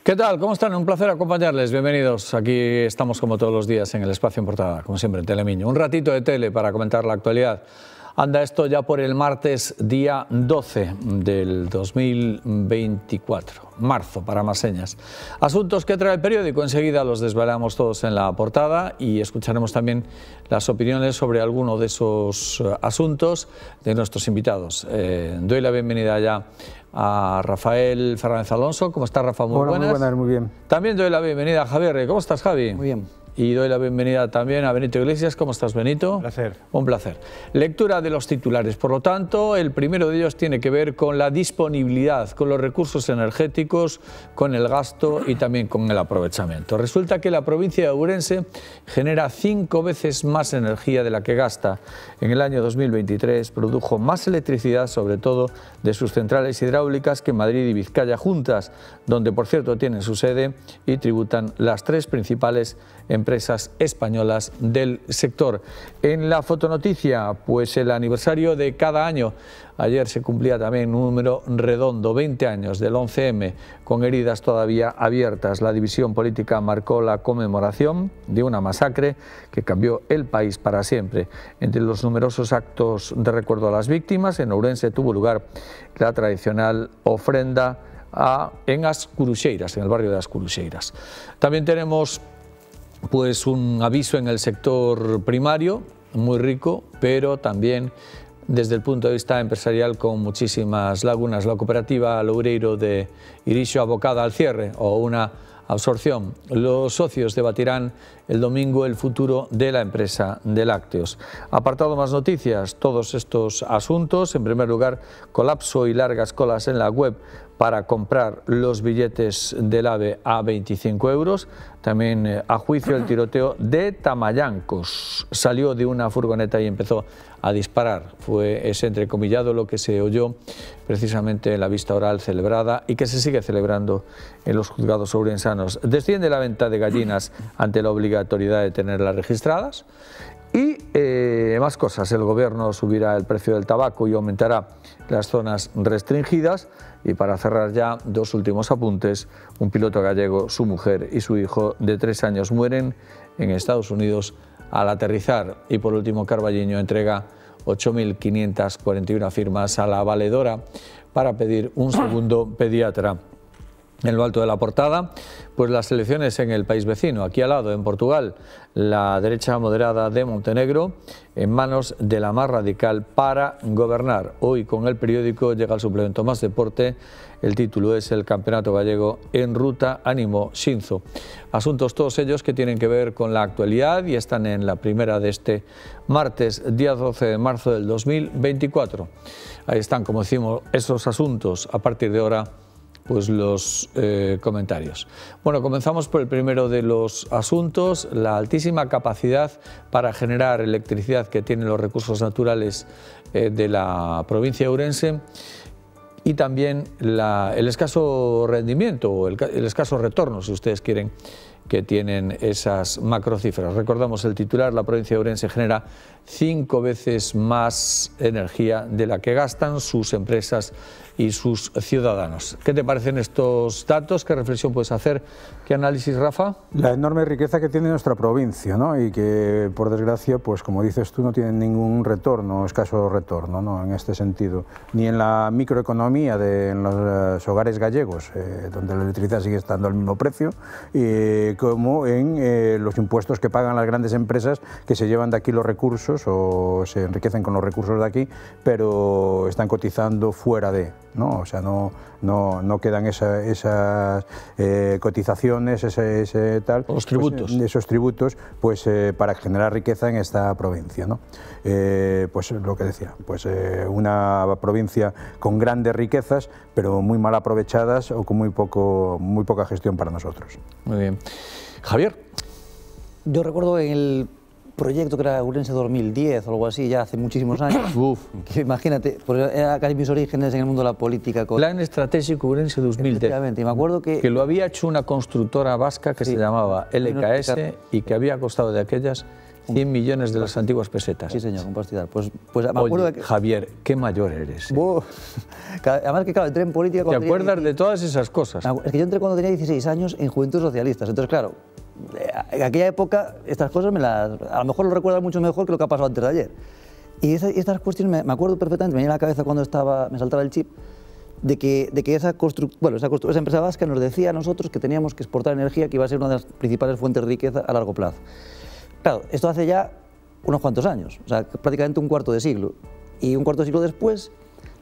¿Qué tal? ¿Cómo están? Un placer acompañarles. Bienvenidos. Aquí estamos como todos los días en el Espacio en Portada, como siempre en Telemiño. Un ratito de tele para comentar la actualidad. Anda esto ya por el martes día 12 del 2024, marzo para más señas. Asuntos que trae el periódico, enseguida los desvelamos todos en la portada y escucharemos también las opiniones sobre alguno de esos asuntos de nuestros invitados. Doy la bienvenida ya a Rafael Fernández Alonso. ¿Cómo está, Rafa? Muy buenas. Muy buenas, muy bien. También doy la bienvenida a Javier. ¿Cómo estás, Javi? Muy bien. Y doy la bienvenida también a Benito Iglesias. ¿Cómo estás, Benito? Un placer. Un placer. Lectura de los titulares. Por lo tanto, el primero de ellos tiene que ver con la disponibilidad, con los recursos energéticos, con el gasto y también con el aprovechamiento. Resulta que la provincia de Ourense genera 5 veces más energía de la que gasta. En el año 2023 produjo más electricidad, sobre todo de sus centrales hidráulicas, que Madrid y Vizcaya juntas, donde por cierto tienen su sede y tributan las 3 principales empresas españolas del sector. En la fotonoticia, pues el aniversario de cada año. Ayer se cumplía también un número redondo, 20 años del 11M, con heridas todavía abiertas. La división política marcó la conmemoración de una masacre que cambió el país para siempre. Entre los numerosos actos de recuerdo a las víctimas, en Ourense tuvo lugar la tradicional ofrenda en As Curuxeiras, en el barrio de As Curuxeiras. También tenemos pues un aviso en el sector primario, muy rico, pero también desde el punto de vista empresarial con muchísimas lagunas. La cooperativa Loureiro de Irixo abocada al cierre o una absorción. Los socios debatirán el domingo el futuro de la empresa de lácteos. Apartado más noticias, todos estos asuntos. En primer lugar, colapso y largas colas en la web para comprar los billetes del AVE a 25 euros. También a juicio el tiroteo de Tamallancos. Salió de una furgoneta y empezó a disparar. Fue ese entrecomillado lo que se oyó precisamente en la vista oral celebrada y que se sigue celebrando en los juzgados ourensanos. Desciende la venta de gallinas ante la obligatoriedad de tenerlas registradas. Y más cosas, el gobierno subirá el precio del tabaco y aumentará las zonas restringidas. Y para cerrar ya, 2 últimos apuntes, un piloto gallego, su mujer y su hijo de 3 años mueren en Estados Unidos al aterrizar. Y por último, Carballiño entrega 8.541 firmas a la valedora para pedir un segundo pediatra. En lo alto de la portada, pues las elecciones en el país vecino, aquí al lado, en Portugal, la derecha moderada de Montenegro en manos de la más radical para gobernar. Hoy con el periódico llega el suplemento Más Deporte, el título es El Campeonato Gallego en ruta, ánimo Xinzo. Asuntos todos ellos que tienen que ver con la actualidad y están en la primera de este martes, día 12 de marzo del 2024. Ahí están, como decimos, esos asuntos. A partir de ahora, pues los comentarios. Bueno, comenzamos por el primero de los asuntos, la altísima capacidad para generar electricidad que tienen los recursos naturales de la provincia de Ourense y también el escaso rendimiento o el escaso retorno, si ustedes quieren, que tienen esas macrocifras. Recordamos el titular, la provincia de Ourense genera 5 veces más energía de la que gastan sus empresas y sus ciudadanos. ¿Qué te parecen estos datos? ¿Qué reflexión puedes hacer? ¿Qué análisis, Rafa? La enorme riqueza que tiene nuestra provincia, ¿no? Y que, por desgracia, pues como dices tú, no tiene ningún retorno, escaso retorno, ¿no? En este sentido. Ni en la microeconomía en los hogares gallegos, donde la electricidad sigue estando al mismo precio, como en los impuestos que pagan las grandes empresas que se llevan de aquí los recursos o se enriquecen con los recursos de aquí, pero están cotizando fuera de, ¿no? O sea, no quedan esas cotizaciones, ese tal, los tributos. Pues, esos tributos, pues para generar riqueza en esta provincia, ¿no? Pues lo que decía, pues una provincia con grandes riquezas, pero muy mal aprovechadas o con muy poca gestión para nosotros. Muy bien. Javier. Yo recuerdo en el proyecto que era Ourense 2010 o algo así, ya hace muchísimos años. Que imagínate, pues era casi mis orígenes en el mundo de la política. Plan Estratégico Ourense 2010. Y me acuerdo que lo había hecho una constructora vasca que se llamaba LKS y que había costado de aquellas 100 millones de las antiguas pesetas. Sí, señor, con pastizal. Pues me acuerdo de que... Javier, qué mayor eres. Además que, claro, entré en política... ¿Te acuerdas de todas esas cosas? Es que yo entré cuando tenía 16 años en Juventudes Socialistas. Entonces, claro, en aquella época estas cosas a lo mejor lo recuerdo mucho mejor que lo que ha pasado antes de ayer. Y estas cuestiones me acuerdo perfectamente, me venía a la cabeza cuando me saltaba el chip, de que esa empresa vasca nos decía a nosotros que teníamos que exportar energía, que iba a ser una de las principales fuentes de riqueza a largo plazo. Claro, esto hace ya unos cuantos años, o sea, prácticamente un cuarto de siglo. Y un cuarto de siglo después,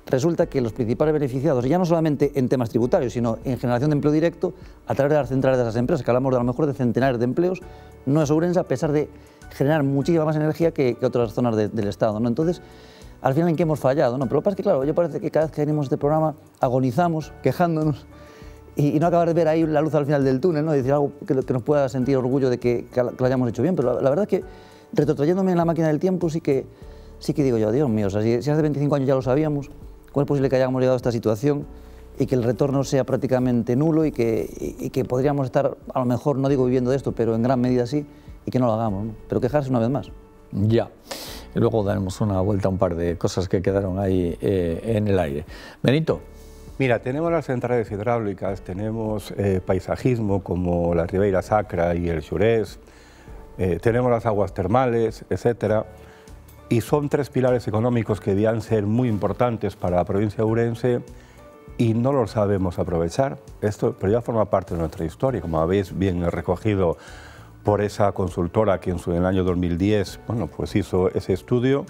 resulta que los principales beneficiados, y ya no solamente en temas tributarios, sino en generación de empleo directo, a través de las centrales de esas empresas, que hablamos de a lo mejor de centenares de empleos, no es Ourense, a pesar de generar muchísima más energía que otras zonas del Estado, ¿no? Entonces, al final, ¿en qué hemos fallado? ¿No? Pero lo que pasa es que, claro, yo parece que cada vez que venimos a este programa agonizamos, quejándonos, y no acabar de ver ahí la luz al final del túnel, ¿no? Y decir algo que nos pueda sentir orgullo de que lo hayamos hecho bien. Pero la verdad es que, retrotrayéndome en la máquina del tiempo, sí que digo yo, Dios mío, o sea, si hace 25 años ya lo sabíamos, ¿cómo es posible que hayamos llegado a esta situación y que el retorno sea prácticamente nulo y que podríamos estar, a lo mejor, no digo viviendo de esto, pero en gran medida sí, y que no lo hagamos, ¿no? Pero quejarse una vez más. Ya. Y luego daremos una vuelta a un par de cosas que quedaron ahí en el aire. Benito. Mira, tenemos las centrales hidráulicas, tenemos paisajismo como la Ribeira Sacra y el Xurés, tenemos las aguas termales, etcétera, y son tres pilares económicos que debían ser muy importantes para la provincia de Ourense y no los sabemos aprovechar. Esto, pero ya forma parte de nuestra historia, como habéis bien recogido por esa consultora que en el año 2010 pues hizo ese estudio.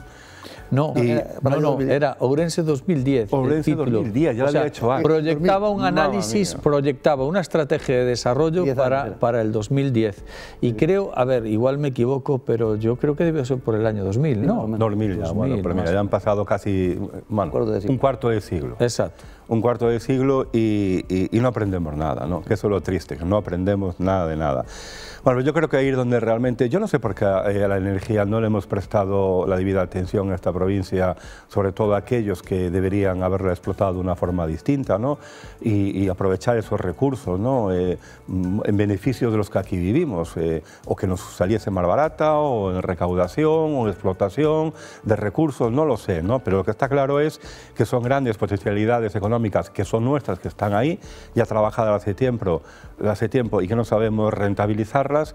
No, era Ourense 2010. Ourense 2010, ya lo había hecho antes. Proyectaba un análisis, proyectaba una estrategia de desarrollo para el 2010. Y creo, a ver, igual me equivoco, pero yo creo que debió ser por el año 2000, ¿no? 2000 ya, bueno, pero mira, ya han pasado casi un cuarto de siglo. Exacto. Un cuarto de siglo y no aprendemos nada, ¿no? Que eso es lo triste, que no aprendemos nada de nada. Bueno, yo creo que ahí es donde realmente, yo no sé por qué a la energía no le hemos prestado la debida atención en esta provincia, sobre todo a aquellos que deberían haberla explotado de una forma distinta, ¿no? Y aprovechar esos recursos, ¿no? En beneficio de los que aquí vivimos, o que nos saliese más barata, o en recaudación, o en explotación de recursos, no lo sé, ¿no? Pero lo que está claro es que son grandes potencialidades económicas que son nuestras, que están ahí, ya trabajadas hace tiempo y que no sabemos rentabilizarlas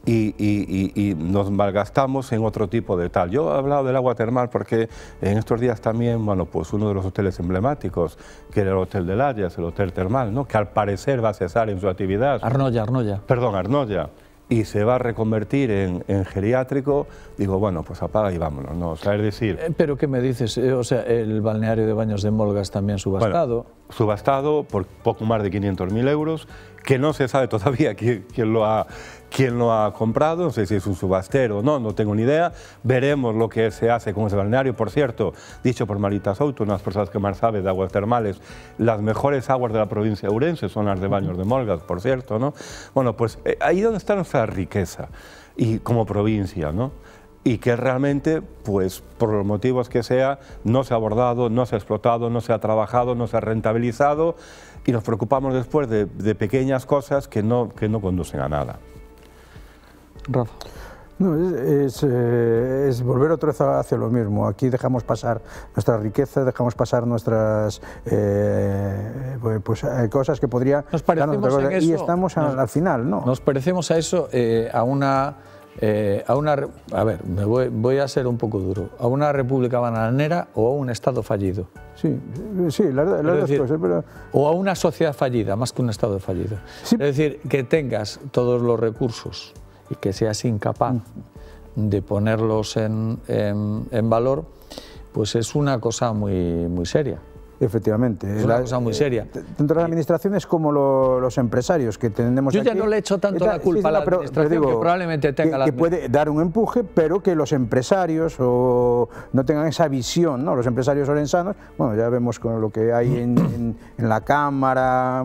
y nos malgastamos en otro tipo de tal. Yo he hablado del agua termal porque en estos días también, bueno, pues uno de los hoteles emblemáticos, que era el Hotel de Layas, el hotel termal, ¿no? Que al parecer va a cesar en su actividad. Arnoya. Perdón, Arnoya. Y se va a reconvertir en geriátrico, digo, bueno, pues apaga y vámonos, ¿no? O sea, es decir... ¿Pero qué me dices? O sea, el balneario de Baños de Molgas también subastado. Bueno, subastado por poco más de 500.000 euros, que no se sabe todavía quién lo ha comprado, no sé si es un subastero o no tengo ni idea. Veremos lo que se hace con ese balneario. Por cierto, dicho por Marita Souto, una de las personas que más sabe de aguas termales, las mejores aguas de la provincia de Ourense son las de Baños de Molgas, por cierto, ¿no? Bueno, pues ahí es donde está nuestra riqueza, y como provincia, ¿no? Y que realmente, pues por los motivos que sea, no se ha abordado, no se ha explotado, no se ha trabajado, no se ha rentabilizado, y nos preocupamos después de pequeñas cosas que no conducen a nada. Rafa. No, es volver otra vez hacia lo mismo. Aquí dejamos pasar nuestra riqueza, dejamos pasar nuestras cosas que podría... Nos parecemos en eso, y estamos al final, ¿no? Nos parecemos a eso, a ver, voy a ser un poco duro, a una república bananera o a un Estado fallido. Sí, las dos cosas, pero... O a una sociedad fallida, más que un Estado fallido. Sí. Es decir, que tengas todos los recursos y que seas incapaz de ponerlos en valor, pues es una cosa muy seria. Efectivamente. Es una cosa muy seria. Tanto las administraciones como los empresarios que tenemos Yo aquí... ya no le echo tanto la culpa a la administración, que probablemente tenga la... Que puede dar un empuje, pero que los empresarios no tengan esa visión, ¿no? Los empresarios orensanos, bueno, ya vemos con lo que hay en la Cámara...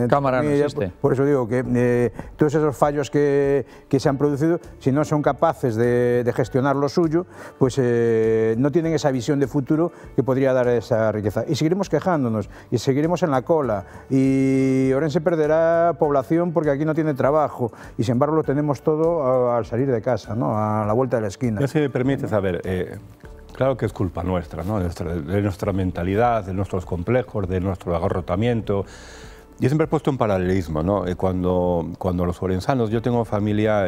Cámara no existe. Por eso digo que todos esos fallos que se han producido, si no son capaces de gestionar lo suyo, pues no tienen esa visión de futuro que podría dar esa riqueza. riqueza. Y seguiremos quejándonos, y seguiremos en la cola, y Ourense perderá población porque aquí no tiene trabajo, y sin embargo lo tenemos todo al salir de casa, ¿no? A la vuelta de la esquina. Ya, si me permite saber, claro que es culpa nuestra, ¿no? de nuestra mentalidad, de nuestros complejos, de nuestro agarrotamiento. Yo siempre he puesto un paralelismo, ¿no? Cuando los ourensanos, yo tengo familia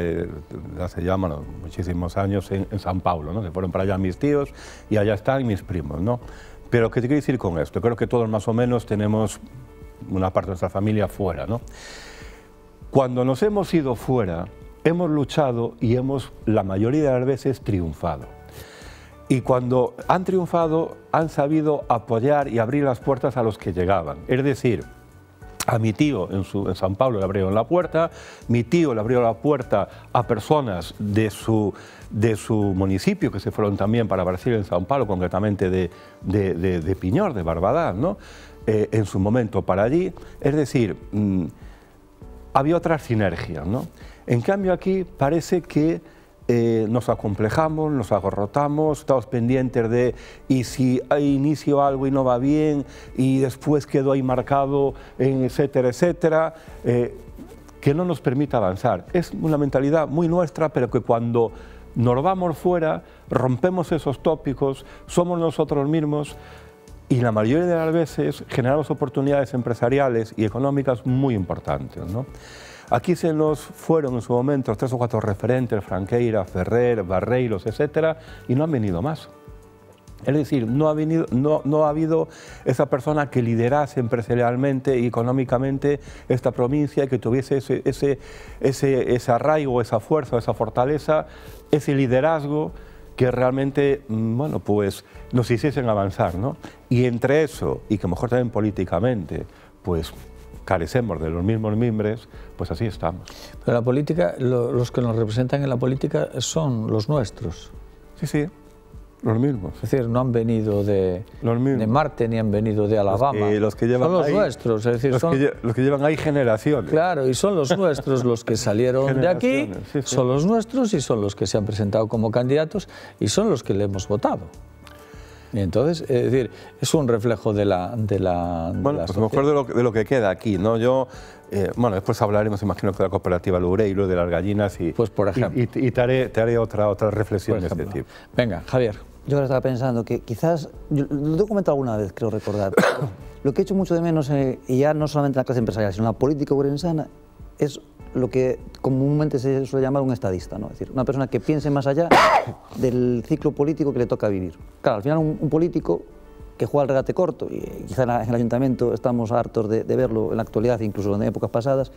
hace ya muchísimos años en San Paulo, ¿no? Se fueron para allá mis tíos y allá están mis primos, ¿no? Pero ¿qué te quiero decir con esto? Creo que todos más o menos tenemos una parte de nuestra familia fuera, ¿no? Cuando nos hemos ido fuera, hemos luchado y hemos, la mayoría de las veces, triunfado. Y cuando han triunfado, han sabido apoyar y abrir las puertas a los que llegaban. Es decir, a mi tío en San Pablo le abrieron la puerta, mi tío le abrió la puerta a personas de su municipio que se fueron también para Brasil en San Pablo, concretamente de Piñor, de Barbadás, ¿no? En su momento para allí. Es decir, había otras sinergias, ¿no? En cambio aquí parece que nos acomplejamos, nos agarrotamos, estamos pendientes de y si inicio algo y no va bien y después quedo ahí marcado, etcétera, etcétera, que no nos permite avanzar. Es una mentalidad muy nuestra, pero que cuando nos vamos fuera, rompemos esos tópicos, somos nosotros mismos y la mayoría de las veces generamos oportunidades empresariales y económicas muy importantes, ¿no? Aquí se nos fueron en su momento 3 o 4 referentes, Franqueira, Ferrer, Barreiros, etcétera, y no han venido más. Es decir, no ha habido esa persona que liderase empresarialmente y económicamente esta provincia, que tuviese ese arraigo, esa fuerza, esa fortaleza, ese liderazgo que realmente, bueno, pues nos hiciesen avanzar, ¿no? Y entre eso, y que mejor también políticamente, pues carecemos de los mismos mimbres, pues así estamos. Pero la política, los que nos representan en la política son los nuestros. Sí, sí, los mismos. Es decir, no han venido de Marte ni han venido de Alabama. Los que llevan son los ahí, nuestros. Es decir, los que llevan ahí generaciones. Claro, y son los nuestros los que salieron de aquí, sí, sí. Son los nuestros y son los que se han presentado como candidatos y son los que le hemos votado. Y entonces, es decir, es un reflejo de la bueno, pues mejor de lo que queda aquí, ¿no? Yo, bueno, después hablaremos, imagino, de la cooperativa Loureiro, de las gallinas y, pues por ejemplo. y te haré otra reflexión de este tipo. Venga, Javier. Yo ahora estaba pensando que quizás, lo he comentado alguna vez, creo recordar, lo que he hecho mucho de menos, y ya no solamente en la clase empresarial, sino en la política ourensana, es lo que comúnmente se suele llamar un estadista, ¿no? Es decir, una persona que piense más allá del ciclo político que le toca vivir. Claro, al final un político que juega al regate corto, y quizá en el ayuntamiento estamos hartos de verlo en la actualidad, incluso en épocas pasadas,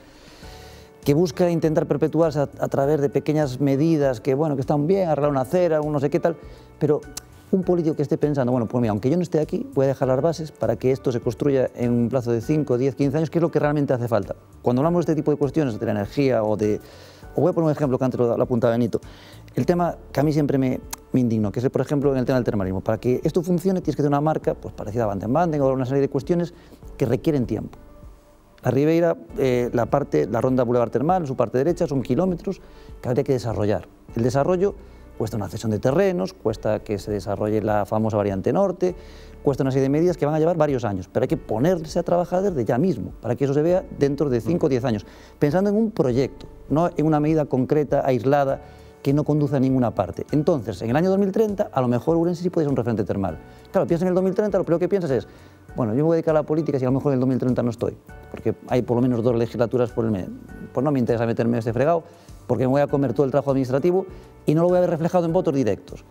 que busca intentar perpetuarse a través de pequeñas medidas que, bueno, que están bien, arreglar una acera, un no sé qué tal, pero un político que esté pensando, bueno, pues mira, aunque yo no esté aquí, voy a dejar las bases para que esto se construya en un plazo de 5, 10, 15 años, que es lo que realmente hace falta. Cuando hablamos de este tipo de cuestiones, de la energía o voy a poner un ejemplo que antes lo apuntaba Benito, el tema que a mí siempre me indignó, que es, por ejemplo, en el tema del termalismo. Para que esto funcione tienes que tener una marca pues, parecida a Vanden o una serie de cuestiones que requieren tiempo. La Ribeira, la ronda Boulevard Termal, en su parte derecha, son kilómetros que habría que desarrollar. El desarrollo cuesta una cesión de terrenos, cuesta que se desarrolle la famosa variante norte, cuesta una serie de medidas que van a llevar varios años, pero hay que ponerse a trabajar desde ya mismo, para que eso se vea dentro de 5 o 10 años, pensando en un proyecto, no en una medida concreta, aislada, que no conduce a ninguna parte. Entonces, en el año 2030, a lo mejor Ourense sí puede ser un referente termal. Claro, piensas en el 2030, lo primero que piensas es, bueno, yo me voy a dedicar a la política si a lo mejor en el 2030 no estoy, porque hay por lo menos 2 legislaturas por el medio. Pues no me interesa meterme en este fregado, porque me voy a comer todo el trabajo administrativo y no lo voy a ver reflejado en votos directos.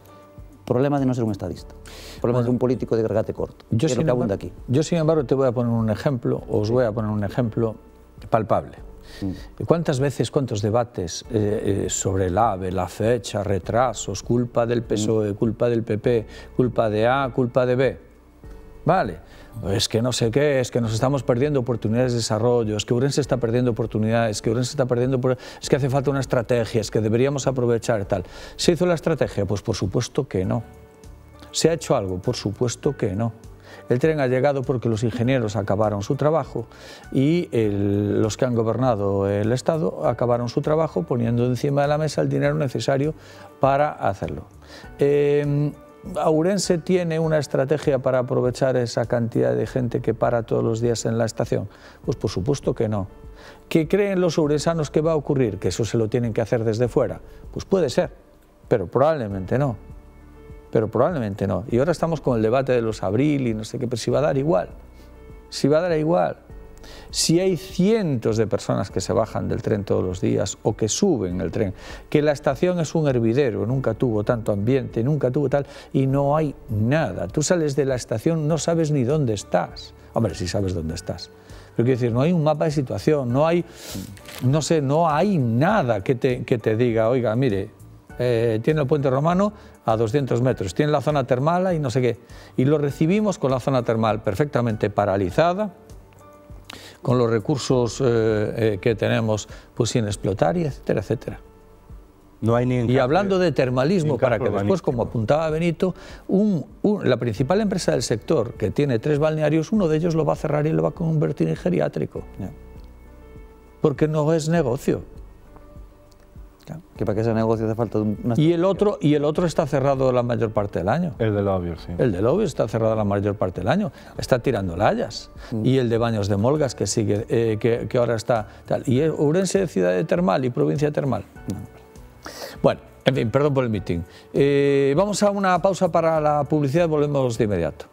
Problema de no ser un estadista, problema de un político de regate corto, que es lo que abunda aquí. Yo, sin embargo, te voy a poner un ejemplo, os voy a poner un ejemplo palpable. ¿Cuántas veces, cuántos debates sobre el AVE, la fecha, retrasos, culpa del PSOE, culpa del PP, culpa de A, culpa de B? Vale, es que no sé qué, es que nos estamos perdiendo oportunidades de desarrollo, es que Ourense está perdiendo oportunidades, que Ourense está perdiendo, es que hace falta una estrategia, es que deberíamos aprovechar tal. ¿Se hizo la estrategia? Pues por supuesto que no. ¿Se ha hecho algo? Por supuesto que no. El tren ha llegado porque los ingenieros acabaron su trabajo y los que han gobernado el Estado acabaron su trabajo poniendo encima de la mesa el dinero necesario para hacerlo. ¿Ourense tiene una estrategia para aprovechar esa cantidad de gente que para todos los días en la estación? Pues por supuesto que no. ¿Qué creen los ourensanos que va a ocurrir? ¿Que eso se lo tienen que hacer desde fuera? Pues puede ser, pero probablemente no. Pero probablemente no. Y ahora estamos con el debate de los Abril y no sé qué, pero si va a dar igual. Si va a dar igual. Si hay cientos de personas que se bajan del tren todos los días o que suben el tren, que la estación es un hervidero, nunca tuvo tanto ambiente, nunca tuvo tal, y no hay nada. Tú sales de la estación, no sabes ni dónde estás. Hombre, sí sabes dónde estás. Pero quiero decir, no hay un mapa de situación, no hay, no sé, no hay nada que te diga, oiga, mire, tiene el puente romano a 200 metros, tiene la zona termal y no sé qué. Y lo recibimos con la zona termal perfectamente paralizada, con los recursos que tenemos pues sin explotar, y etcétera, etcétera. No hay ni y hablando de termalismo, para que después, como apuntaba Benito, la principal empresa del sector, que tiene 3 balnearios, uno de ellos lo va a cerrar y lo va a convertir en geriátrico. Porque no es negocio. Claro, que para que sea negocio hace falta una... Y el otro está cerrado la mayor parte del año. El de Lobios, sí. El de Lobios está cerrado la mayor parte del año. Está tirando layas. Y el de Baños de Molgas, que sigue, que ahora está tal. Y Ourense, ciudad de termal y provincia termal. Bueno, en fin, perdón por el meeting. Vamos a una pausa para la publicidad, volvemos de inmediato.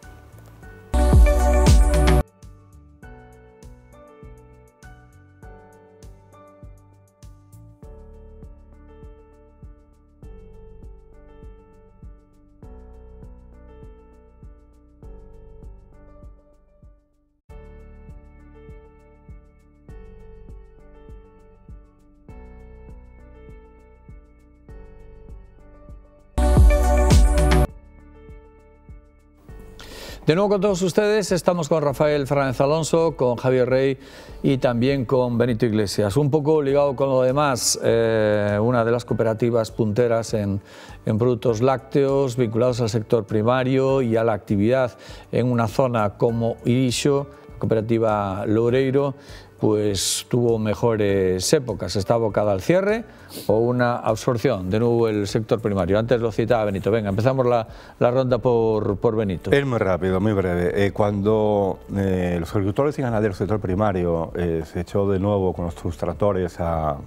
De nuevo con todos ustedes, estamos con Rafael Fernández Alonso, con Javier Rey y también con Benito Iglesias. Un poco ligado con lo demás, una de las cooperativas punteras en productos lácteos vinculados al sector primario y a la actividad en una zona como Irixo, la cooperativa Loureiro, pues tuvo mejores épocas, está abocada al cierre o una absorción, de nuevo el sector primario. Antes lo citaba Benito, venga, empezamos la ronda por Benito. Es muy rápido, muy breve. Cuando los agricultores y ganaderos del sector primario se echó de nuevo con sus tractores a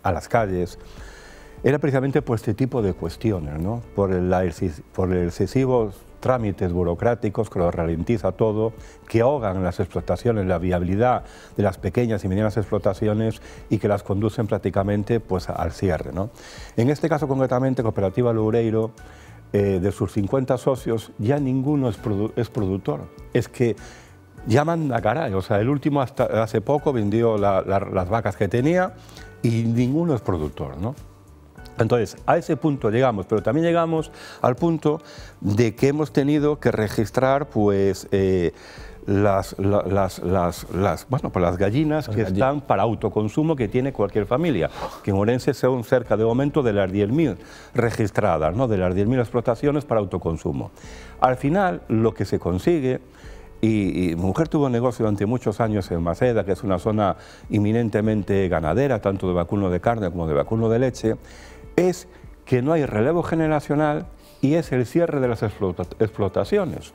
las calles, era precisamente por este tipo de cuestiones, ¿no? Por el excesivo trámites burocráticos que lo ralentiza todo, que ahogan las explotaciones, la viabilidad de las pequeñas y medianas explotaciones y que las conducen prácticamente pues, al cierre, ¿no? En este caso concretamente, Cooperativa Loureiro, de sus 50 socios, ya ninguno es productor. Es que ya manda caray, o sea, el último hasta hace poco vendió las vacas que tenía y ninguno es productor, ¿no? Entonces, a ese punto llegamos, pero también llegamos al punto de que hemos tenido que registrar pues, las gallinas que están para autoconsumo que tiene cualquier familia, que en Ourense son cerca de momento de las 10.000 registradas, ¿no? De las 10.000 explotaciones para autoconsumo. Al final, lo que se consigue, y mi mujer tuvo negocio durante muchos años en Maceda, que es una zona eminentemente ganadera, tanto de vacuno de carne como de vacuno de leche, es que no hay relevo generacional y es el cierre de las explotaciones.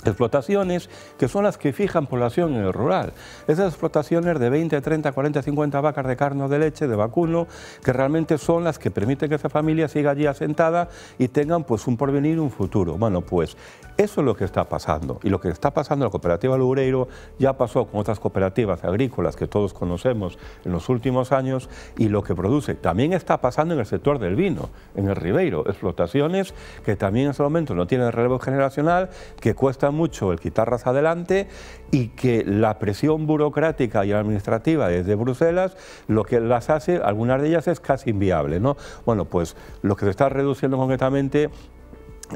Explotaciones que son las que fijan población en el rural. Esas explotaciones de 20, 30, 40, 50 vacas de carne o de leche, de vacuno, que realmente son las que permiten que esa familia siga allí asentada y tengan pues un porvenir, un futuro. Bueno, pues eso es lo que está pasando. Y lo que está pasando en la cooperativa Loureiro ya pasó con otras cooperativas agrícolas que todos conocemos en los últimos años, y lo que produce también está pasando en el sector del vino, en el Ribeiro. Explotaciones que también en ese momento no tienen relevo generacional, que cuestan mucho el quitarlas adelante y que la presión burocrática y administrativa desde Bruselas lo que las hace, algunas de ellas es casi inviable, ¿no? Bueno, pues lo que se está reduciendo concretamente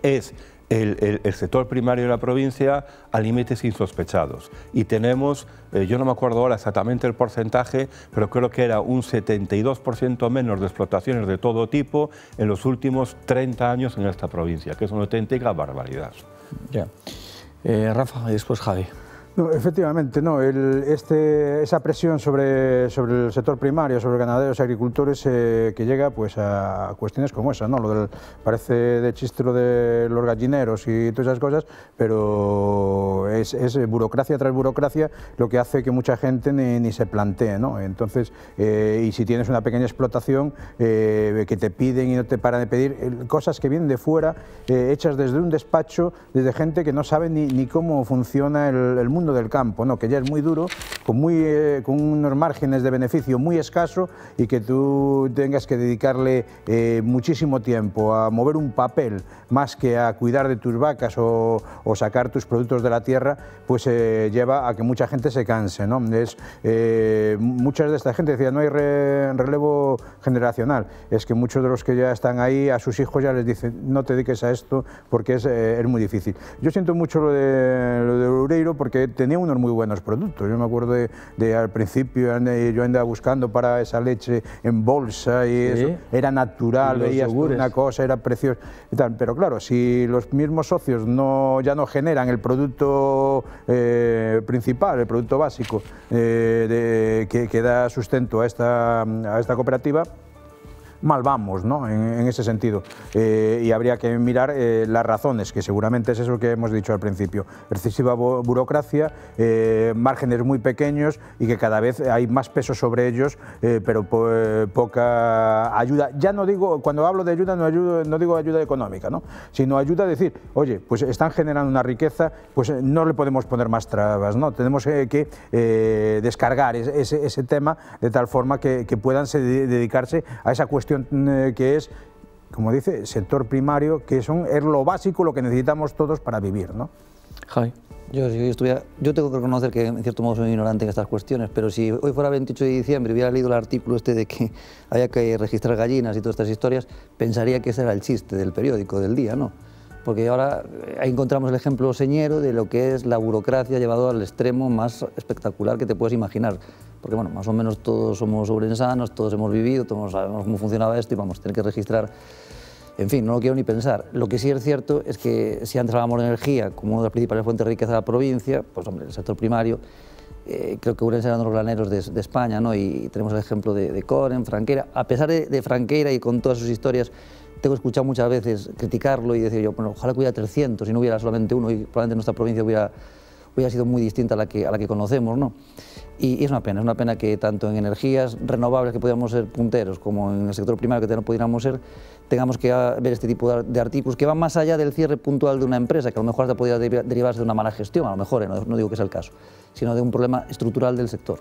es el sector primario de la provincia a límites insospechados. Y tenemos, yo no me acuerdo ahora exactamente el porcentaje, pero creo que era un 72% menos de explotaciones de todo tipo en los últimos 30 años en esta provincia, que es una auténtica barbaridad. Ya. Rafa, y después Javi. No, efectivamente, no. Esa presión sobre el sector primario, sobre ganaderos, agricultores, que llega pues a cuestiones como esa, ¿no? Parece de chiste lo de los gallineros y todas esas cosas, pero es burocracia tras burocracia lo que hace que mucha gente ni se plantee, ¿no? Entonces, y si tienes una pequeña explotación que te piden y no te paran de pedir, cosas que vienen de fuera, hechas desde un despacho, desde gente que no sabe ni cómo funciona el mundo del campo, ¿no? Que ya es muy duro, con unos márgenes de beneficio muy escasos y que tú tengas que dedicarle muchísimo tiempo a mover un papel más que a cuidar de tus vacas o sacar tus productos de la tierra, pues lleva a que mucha gente se canse, ¿no? Muchas de esta gente decía, no hay relevo generacional, es que muchos de los que ya están ahí, a sus hijos ya les dicen, no te dediques a esto porque es muy difícil. Yo siento mucho lo de Loureiro porque tenía unos muy buenos productos. Yo me acuerdo de al principio yo andaba buscando para esa leche en bolsa y eso era natural, veías una cosa, era precioso y tal. Pero claro, si los mismos socios ya no generan el producto principal, el producto básico que da sustento a esta cooperativa, mal vamos, ¿no? En ese sentido. Y habría que mirar las razones, que seguramente es eso que hemos dicho al principio. Excesiva burocracia, márgenes muy pequeños y que cada vez hay más peso sobre ellos, pero poca ayuda. Ya no digo, cuando hablo de ayuda, no digo ayuda económica, ¿no? Sino ayuda a decir, oye, pues están generando una riqueza, pues no le podemos poner más trabas, ¿no? Tenemos que descargar ese tema de tal forma que puedan dedicarse a esa cuestión que es, como dice, sector primario, que es lo básico, lo que necesitamos todos para vivir, ¿no? Javi. Yo tengo que reconocer que en cierto modo soy ignorante en estas cuestiones, pero si hoy fuera 28 de diciembre y hubiera leído el artículo de que había que registrar gallinas y todas estas historias, pensaría que ese era el chiste del periódico del día, ¿no? Porque ahora ahí encontramos el ejemplo señero de lo que es la burocracia llevado al extremo más espectacular que te puedes imaginar. Porque bueno, más o menos todos somos ourensanos, todos hemos vivido, todos sabemos cómo funcionaba esto y vamos a tener que registrar. En fin, no lo quiero ni pensar. Lo que sí es cierto es que si antes hablábamos de energía como una de las principales fuentes de riqueza de la provincia, pues hombre, el sector primario, creo que Ourense eran los graneros de España, ¿no? Y tenemos el ejemplo de Coren, Franqueira. A pesar de Franqueira y con todas sus historias, tengo escuchado muchas veces criticarlo y decir yo, bueno, ojalá que hubiera 300 y no hubiera solamente uno y probablemente nuestra provincia hubiera sido muy distinta a la que conocemos, ¿no? Y es una pena que tanto en energías renovables que podíamos ser punteros como en el sector primario que no pudiéramos ser, tengamos que ver este tipo de artículos que van más allá del cierre puntual de una empresa, que a lo mejor hasta podría derivarse de una mala gestión, a lo mejor, no digo que sea el caso, sino de un problema estructural del sector.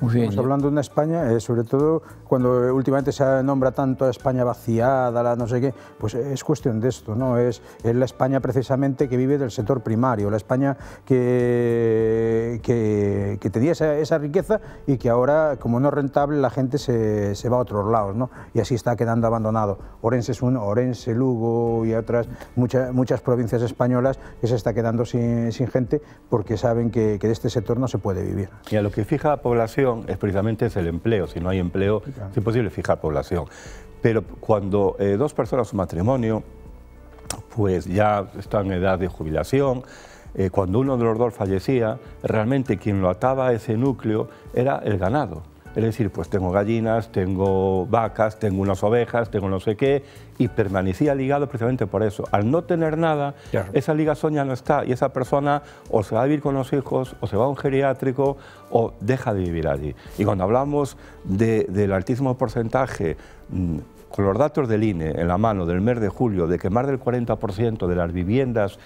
Muy bien. Estamos hablando de una España, sobre todo cuando últimamente se nombra tanto a España vaciada, la no sé qué, pues es cuestión de esto, ¿no? Es la España precisamente que vive del sector primario, la España que tenía esa riqueza y que ahora, como no es rentable, la gente se va a otros lados, ¿no? Y así está quedando abandonado. Orense, Lugo y otras muchas provincias españolas que se está quedando sin gente porque saben que de este sector no se puede vivir. Y a lo que fija la población es precisamente el empleo. Si no hay empleo, es imposible fijar población. Pero cuando dos personas, un matrimonio, pues ya están en edad de jubilación, cuando uno de los dos fallecía, realmente quien lo ataba a ese núcleo era el ganado. Es decir, pues tengo gallinas, tengo vacas, tengo unas ovejas, tengo no sé qué, y permanecía ligado precisamente por eso. Al no tener nada, claro, esa ligazón ya no está, y esa persona o se va a vivir con los hijos, o se va a un geriátrico, o deja de vivir allí. Y cuando hablamos del altísimo porcentaje, con los datos del INE en la mano del mes de julio, de que más del 40% de las viviendas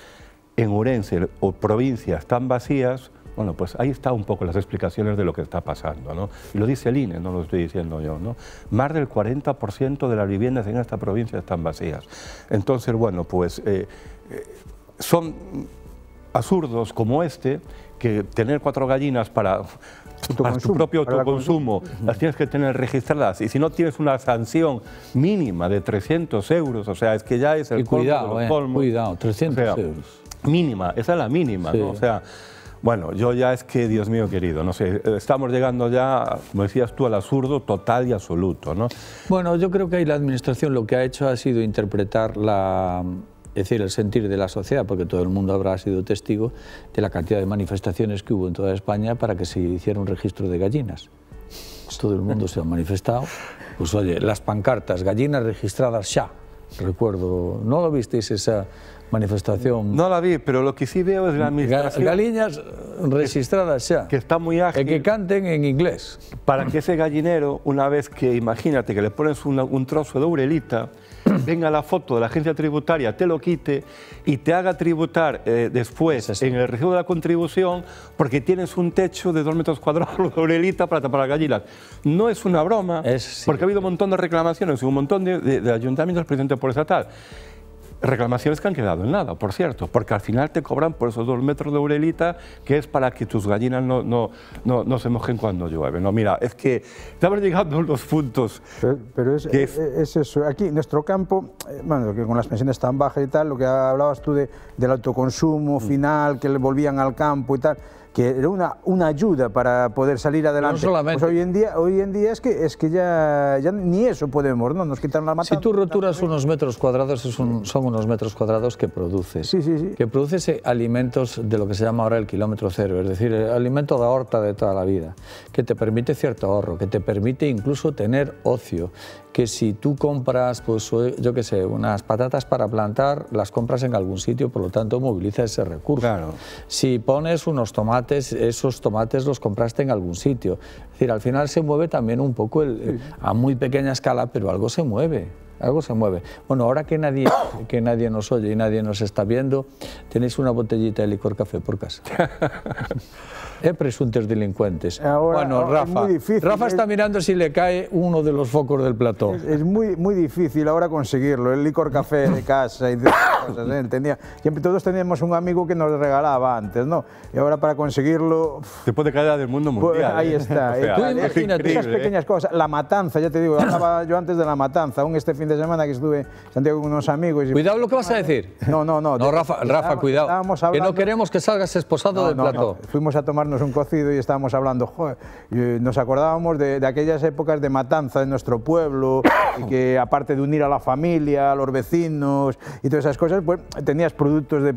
en Ourense o provincia están vacías, bueno, pues ahí está un poco las explicaciones de lo que está pasando, ¿no? Y lo dice el INE, no lo estoy diciendo yo, ¿no? Más del 40% de las viviendas en esta provincia están vacías. Entonces, bueno, pues son absurdos como este, que tener 4 gallinas para tu propio autoconsumo, las tienes que tener registradas, y si no tienes una sanción mínima de 300 euros, o sea, es que ya es el colmo de los colmos. Cuidado, 300 euros. Mínima, esa es la mínima, sí, ¿no? O sea, bueno, yo ya es que, Dios mío querido, no sé, estamos llegando ya, como decías tú, al absurdo total y absoluto, ¿no? Bueno, yo creo que ahí la Administración lo que ha hecho ha sido interpretar decir, el sentir de la sociedad, porque todo el mundo habrá sido testigo de la cantidad de manifestaciones que hubo en toda España para que se hiciera un registro de gallinas. Todo el mundo se ha manifestado. Pues oye, las pancartas, gallinas registradas ya. Recuerdo, ¿no lo visteis esa manifestación? No la vi, pero lo que sí veo es la administración. Gallinas registradas ya. Que está muy ágil. Que canten en inglés. Para que ese gallinero, una vez que, imagínate, que le pones un trozo de urelita, venga la foto de la agencia tributaria, te lo quite y te haga tributar después en el recibo de la contribución porque tienes un techo de 2 metros cuadrados de urelita para tapar las gallinas. No es una broma, porque ha habido un montón de reclamaciones y un montón de ayuntamientos, presidente por estatal. Reclamaciones que han quedado en nada, por cierto, porque al final te cobran por esos 2 metros de urelita que es para que tus gallinas no se mojen cuando llueve. No, mira, es que estamos llegando a los puntos. Pero es eso. Aquí, nuestro campo, bueno, que con las pensiones tan bajas y tal, lo que hablabas tú del autoconsumo final, que le volvían al campo y tal, que era una ayuda para poder salir adelante. No solamente. Pues hoy en día es que ya ni eso podemos, ¿no? Nos quitaron la matanza. Si tú roturas unos metros cuadrados, son unos metros cuadrados que produces. Sí, sí, sí. Que produces alimentos de lo que se llama ahora el kilómetro cero, es decir, el alimento de horta de toda la vida, que te permite cierto ahorro, que te permite incluso tener ocio, que si tú compras, pues yo qué sé, unas patatas para plantar, las compras en algún sitio, por lo tanto moviliza ese recurso. Claro. Si pones unos tomates, esos tomates los compraste en algún sitio. Es decir, al final se mueve también un poco a muy pequeña escala, pero algo se mueve. Algo se mueve. Bueno, ahora que nadie nos oye y nadie nos está viendo, tenéis una botellita de licor café por casa. Presuntos delincuentes. Ahora, bueno, Rafa está mirando si le cae uno de los focos del plató. Es muy difícil ahora conseguirlo, el licor café de casa y de cosas, siempre todos teníamos un amigo que nos regalaba antes, ¿no? Y ahora para conseguirlo... Te puede caer del mundo mundial. Pues ahí está. O sea, tú imagínate esas pequeñas cosas. La matanza, ya te digo, hablaba yo antes de la matanza, aún este fin de semana que estuve en Santiago con unos amigos. Cuidado lo que vas a decir. No. No, Rafa, cuidado. Que no queremos que salgas esposado del plató. Fuimos a tomarnos un cocido y estábamos hablando, joder, nos acordábamos de aquellas épocas de matanza de nuestro pueblo, y que aparte de unir a la familia, a los vecinos y todas esas cosas, pues tenías productos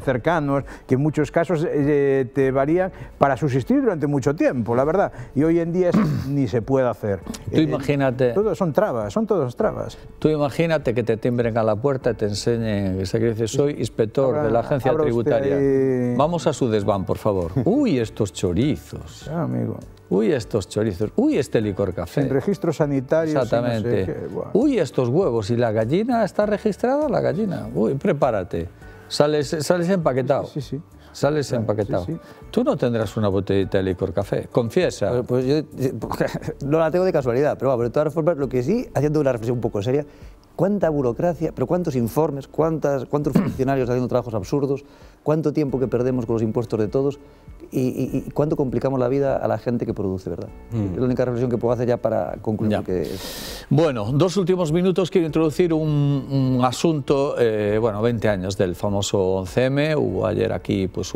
cercanos que en muchos casos te varían para subsistir durante mucho tiempo, la verdad. Y hoy en día ni se puede hacer. Tú imagínate... son todas trabas. Tú imagínate que te timbren a la puerta y te enseñen, que dice, soy inspector de la agencia tributaria. Vamos a su desván, por favor. Uy, estos chorizos. Amigo. Uy, estos chorizos. Uy, este licor café. En registro sanitario. Exactamente. No sé qué, uy, estos huevos. ¿Y la gallina está registrada? La gallina. Uy, prepárate. Sales empaquetado. Sí. Sales empaquetado. Sí. Tú no tendrás una botellita de licor café. Confiesa. Pues yo no la tengo de casualidad, pero de todas formas, lo que sí, haciendo una reflexión un poco seria, cuánta burocracia, pero cuántos informes, cuántos funcionarios haciendo trabajos absurdos, cuánto tiempo que perdemos con los impuestos de todos y cuánto complicamos la vida a la gente que produce, ¿verdad? Es la única reflexión que puedo hacer ya para concluir. Bueno, 2 últimos minutos. Quiero introducir un asunto, 20 años del famoso 11M. Hubo ayer aquí pues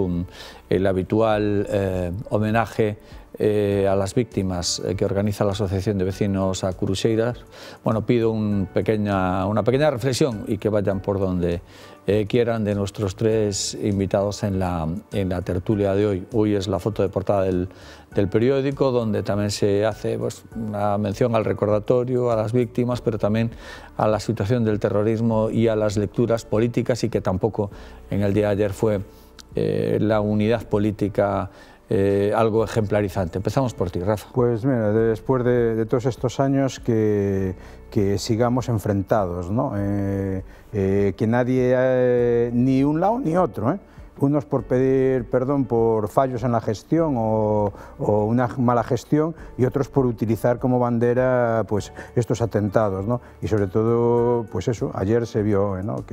el habitual homenaje a las víctimas que organiza la Asociación de Vecinos a Curuxeiras. Bueno, pido una pequeña reflexión y que vayan por donde quieran de nuestros 3 invitados en la tertulia de hoy. Hoy es la foto de portada del periódico, donde también se hace pues, una mención al recordatorio, a las víctimas, pero también a la situación del terrorismo y a las lecturas políticas, y que tampoco en el día de ayer fue la unidad política algo ejemplarizante. Empezamos por ti, Rafa. Pues mira, después de todos estos años que sigamos enfrentados, ¿no? Que nadie, ni un lado ni otro, unos por pedir perdón por fallos en la gestión o una mala gestión, y otros por utilizar como bandera pues estos atentados, ¿no? Y sobre todo, pues eso, ayer se vio, ¿no?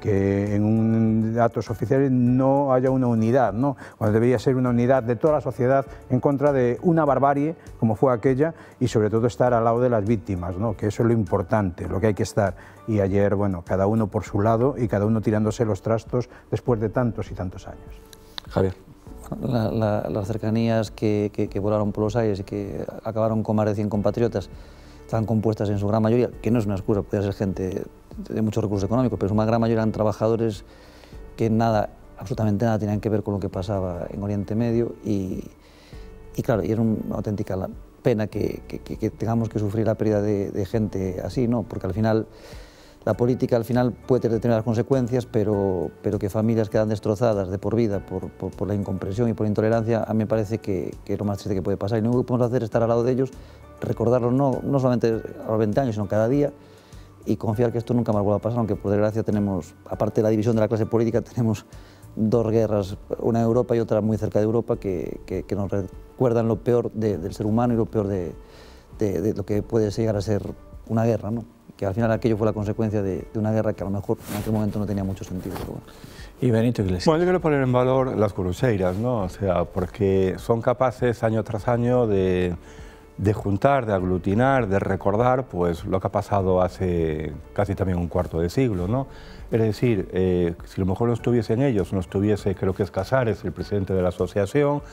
que en datos oficiales no haya una unidad, ¿no? Cuando debería ser una unidad de toda la sociedad en contra de una barbarie como fue aquella, y sobre todo estar al lado de las víctimas, ¿no? Que eso es lo importante, lo que hay que estar. Y ayer, bueno, cada uno por su lado y cada uno tirándose los trastos después de tantos y tantos años. Javier. Las cercanías que volaron por los aires y que acabaron con más de 100 compatriotas estaban compuestas en su gran mayoría, que no es una excusa, podía ser gente de muchos recursos económicos, pero una gran mayoría eran trabajadores que nada, absolutamente nada tenían que ver con lo que pasaba en Oriente Medio y claro, y era una auténtica pena que tengamos que sufrir la pérdida de gente así, ¿no? Porque al final la política al final puede tener determinadas consecuencias, pero que familias quedan destrozadas de por vida por la incomprensión y por la intolerancia, a mí me parece que es lo más triste que puede pasar. Y lo único que podemos hacer es estar al lado de ellos, recordarlos no solamente a los 20 años, sino cada día, y confiar que esto nunca más vuelva a pasar, aunque por desgracia tenemos, aparte de la división de la clase política, tenemos dos guerras, una en Europa y otra muy cerca de Europa, que nos recuerdan lo peor del ser humano y lo peor de lo que puede llegar a ser una guerra, ¿no? Que al final aquello fue la consecuencia de una guerra que a lo mejor en aquel momento no tenía mucho sentido. Pero bueno. Y Benito Iglesias. Bueno, yo quiero poner en valor las Cruceiras, ¿no? O sea, porque son capaces año tras año de juntar, de aglutinar, de recordar pues lo que ha pasado hace casi también un cuarto de siglo, ¿no? Es decir, si a lo mejor no estuviesen ellos, no estuviese, creo que es Casares, el presidente de la asociación,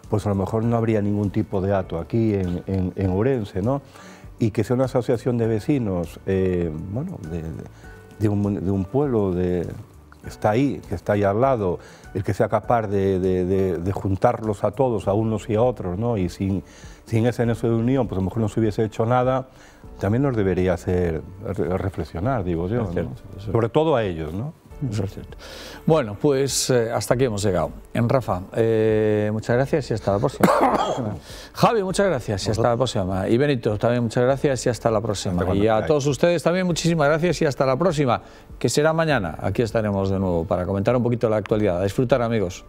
pues a lo mejor no habría ningún tipo de acto aquí en Ourense, ¿no? Y que sea una asociación de vecinos, bueno, de un pueblo que está ahí al lado, el que sea capaz de juntarlos a todos, a unos y a otros, ¿no? Y sin ese nexo de unión, pues a lo mejor no se hubiese hecho nada, también nos debería hacer reflexionar, digo yo, ¿no? Sobre todo a ellos, ¿no? Eso es cierto. Bueno, pues hasta aquí hemos llegado. Rafa, muchas gracias y hasta la próxima. Javi, muchas gracias y hasta la próxima. Y Benito, también muchas gracias y hasta la próxima. Y a todos ustedes también muchísimas gracias y hasta la próxima, que será mañana. Aquí estaremos de nuevo para comentar un poquito la actualidad. A disfrutar, amigos.